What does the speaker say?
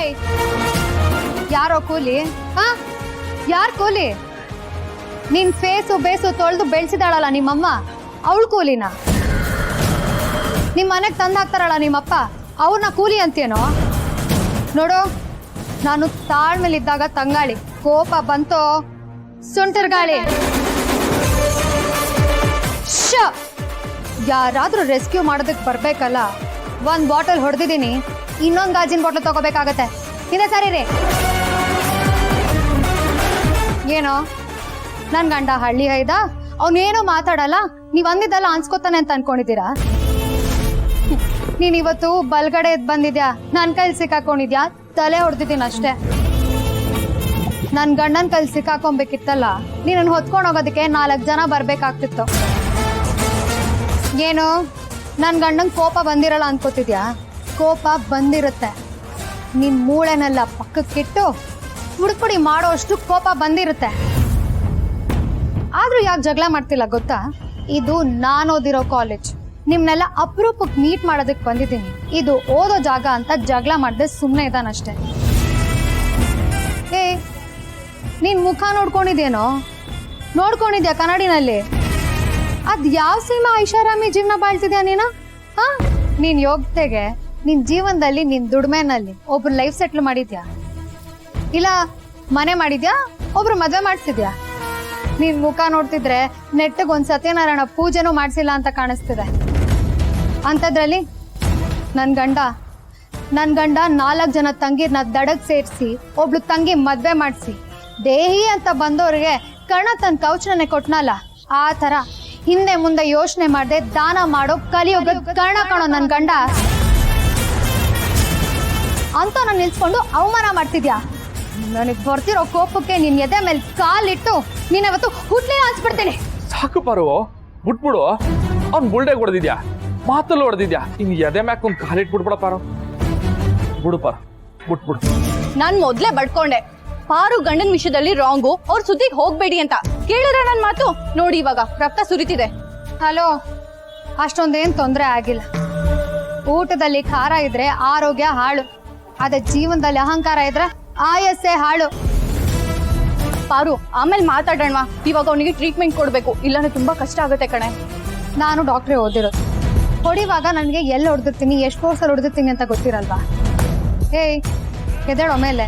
ಏಯ್ ಯಾರೋ ಕೂಲಿ? ಹಾ, ಯಾರ್ ಕೂಲಿ? ನಿನ್ ಫೇಸು ಬೇಸು ತೊಳೆದು ಬೆಳೆಸಿದಾಳಲ್ಲ ನಿಮ್ಮಮ್ಮ, ಅವಳು ಕೂಲಿನ? ನಿಮ್ ಮನೆಗ್ ತಂದು ಹಾಕ್ತಾರಲ್ಲ ನಿಮ್ಮಪ್ಪ, ಅವ್ರನ್ನ ಕೂಲಿ ಅಂತೇನೋ? ನೋಡು, ನಾನು ತಾಳ್ಮೇಲಿದ್ದಾಗ ತಂಗಾಳಿ, ಕೋಪ ಬಂತೋ ಸುಂಟರ್ ಗಾಳಿ. ಯಾರಾದ್ರೂ ರೆಸ್ಕ್ಯೂ ಮಾಡೋದಕ್ಕೆ ಬರ್ಬೇಕಲ್ಲ, ಒಂದ್ ಬಾಟಲ್ ಹೊಡೆದಿದ್ದೀನಿ, ಇನ್ನೊಂದು ಗಾಜಿನ ಬಾಟಲ್ ತಗೋಬೇಕಾಗತ್ತೆ. ಇದೆ ಸರಿ ರೀ. ಏನೋ ನನ್ ಗಂಡ ಹಳ್ಳಿ ಹೈದ, ಅವನೇನೋ ಮಾತಾಡಲ್ಲ, ನೀವ್ ಅಂದಿದ್ದಲ್ಲ ಅನ್ಸ್ಕೊತಾನೆ ಅಂತ ಅನ್ಕೊಂಡಿದ್ದೀರಾ? ನೀನ್ ಇವತ್ತು ಬಲ್ಗಡೆ ಎದ್ ಬಂದಿದ್ಯಾ, ನನ್ ಕೈಲಿ ಸಿಕ್ಕಾಕೊಂಡಿದ್ಯಾ, ತಲೆ ಹೊಡೆದಿದ್ದೀನಿ ಅಷ್ಟೇ. ನನ್ ಗಂಡನ್ ಕೈಲಿ ಸಿಕ್ಕಾಕೊಬೇಕಿತ್ತಲ್ಲ, ನೀನನ್ನು ಹೊತ್ಕೊಂಡು ಹೋಗೋದಕ್ಕೆ 4 ಜನ ಬರ್ಬೇಕಾಗ್ತಿತ್ತು. ಏನು ನನ್ ಗಂಡಂಗ್ ಕೋಪ ಬಂದಿರಲ್ಲ ಅನ್ಕೋತಿದ್ಯಾ? ಕೋಪ ಬಂದಿರುತ್ತೆ. ನಿನ್ ಮೂಳೆನೆಲ್ಲ ಪಕ್ಕಕ್ಕಿಟ್ಟು ಹುಡುಕ್ಪುಡಿ ಮಾಡೋ ಅಷ್ಟು ಕೋಪ ಬಂದಿರುತ್ತೆ. ಆದ್ರೂ ಯಾಕೆ ಜಗಳ ಮಾಡ್ತಿಲ್ಲ ಗೊತ್ತಾ? ಇದು ನಾನು ಓದಿರೋ ಕಾಲೇಜ್, ನಿಮ್ನೆಲ್ಲ ಅಪರೂಪಕ್ಕೆ ಮೀಟ್ ಮಾಡೋದಕ್ಕೆ ಬಂದಿದ್ದೀನಿ. ಇದು ಓದೋ ಜಾಗ ಅಂತ ಜಗಳ ಮಾಡದೆ ಸುಮ್ಮನೆ ಇದ್ದಾನಷ್ಟೇ. ಏ, ನೀನ್ ಮುಖ ನೋಡ್ಕೊಂಡಿದ್ಯೇನೋ? ನೋಡ್ಕೊಂಡಿದ್ಯಾ ಕನ್ನಡಿನಲ್ಲಿ? ಅದ್ ಯಾವ ಸಿನಿಮಾ ಐಷಾರಾಮಿ ಜೀವನ ಬಾಳ್ತಿದ್ಯಾ ನೀನು? ಹಾ, ನೀನ್ ಯೋಗ್ಯತೆಗೆ ನಿನ್ ಜೀವನದಲ್ಲಿ ನಿನ್ ದುಡ್ಮೆನಲ್ಲಿ ಒಬ್ರು ಲೈಫ್ ಸೆಟ್ಲ್ ಮಾಡಿದ್ಯಾ? ಇಲ್ಲ ಮನೆ ಮಾಡಿದ್ಯಾ, ಒಬ್ರು ಮದ್ವೆ ಮಾಡ್ತಿದ್ಯಾ? ನೀನ್ ಮುಖ ನೋಡ್ತಿದ್ರೆ ನೆಟ್ಟಗ್ ಒಂದ್ ಸತ್ಯನಾರಾಯಣ ಪೂಜೆನೂ ಮಾಡ್ಸಿಲ್ಲ ಅಂತ ಕಾಣಿಸ್ತಿದೆ. ಅಂಥದ್ರಲ್ಲಿ ನನ್ ಗಂಡ 4 ಜನ ತಂಗಿರ್ನ ದಡಗ್ ಸೇರಿಸಿ ಒಬ್ಳು ತಂಗಿ ಮದ್ವೆ ಮಾಡಿಸಿ ದೇಹಿ ಅಂತ ಬಂದವ್ರಿಗೆ ಕರ್ಣ ತನ್ನ ಕೌಚನೆ ಕೊಟ್ನಲ್ಲ, ಆ ತರ ಹಿಂದೆ ಮುಂದೆ ಯೋಚನೆ ಮಾಡದೆ ದಾನ ಮಾಡೋ ಕಲಿಯುಗದ ಕರ್ಣ ಕಾಣೋ ನನ್ ಗಂಡ ಅಂತ ನಾನು ನಿಲ್ಸ್ಕೊಂಡು ಅವಮಾನ ಮಾಡ್ತಿದ್ಯಾ? ನನಗ್ ಬರ್ತಿರೋ ಕೋಪಕ್ಕೆ ನಿನ್ ಎದೆ ಮೇಲೆ ಕಾಲಿಟ್ಟು ನೀನವತ್ತು ಹುಟ್ಲಿ ಹಂಚ್ಬಿಡ್ತೇನೆ. ಸಾಕು ಪಾರು, ಬಿಟ್ಬಿಡು. ಅವ್ನ್ ಬುಲ್ಡೆ ಹೊಡೆದಿದ್ಯಾ, ಮಾತಲ್ಲಿ ಹೊಡೆದಿದ್ಯಾ, ಇನ್ ಎದೆ ಮ್ಯಾಕ್ ಒಂದ್ ಕಾಲಿಟ್ಬಿಡ್ಬಿಡ ಪಾರು. ಬಿಡು ಪಾರು, ಬಿಟ್ಬಿಡು. ನಾನ್ ಮೊದ್ಲೇ ಬಡ್ಕೊಂಡೆ, ಪಾರು ಗಂಡನ್ ವಿಷಯದಲ್ಲಿ ರಾಂಗು, ಅವ್ರ ಸುದ್ದಿಗೆ ಹೋಗ್ಬೇಡಿ ಅಂತ. ಕೇಳಿದ್ರೆ ನನ್ ಮಾತು ನೋಡಿ, ಇವಾಗ ರಕ್ತ ಸುರಿತಿದೆ. ಹಲೋ, ಅಷ್ಟೊಂದೇನ್ ತೊಂದರೆ ಆಗಿಲ್ಲ. ಊಟದಲ್ಲಿ ಖಾರ ಇದ್ರೆ ಆರೋಗ್ಯ ಹಾಳು, ಅದೇ ಜೀವನದಲ್ಲಿ ಅಹಂಕಾರ ಇದ್ರೆ ಆಯಸ್ಸೇ ಹಾಳು. ಪಾರು, ಆಮೇಲೆ ಮಾತಾಡೋಣ. ಇವಾಗ ಅವನಿಗೆ ಟ್ರೀಟ್ಮೆಂಟ್ ಕೊಡ್ಬೇಕು, ಇಲ್ಲಾಂದ್ರೆ ತುಂಬಾ ಕಷ್ಟ ಆಗುತ್ತೆ ಕಣೆ. ನಾನು ಡಾಕ್ಟ್ರೇ ಓದಿರೋದು. ಹೊಡಿವಾಗ ನನಗೆ ಎಲ್ಲಿ ಹೊಡೆದಿರ್ತೀನಿ, ಎಷ್ಟು ಫೋರ್ಸಲ್ಲಿ ಹೊಡೆದಿರ್ತೀನಿ ಅಂತ ಗೊತ್ತಿರಲ್ವಾ? ಏಯ್, ಎದ್ದೇಳೋ ಮೇಲೆ.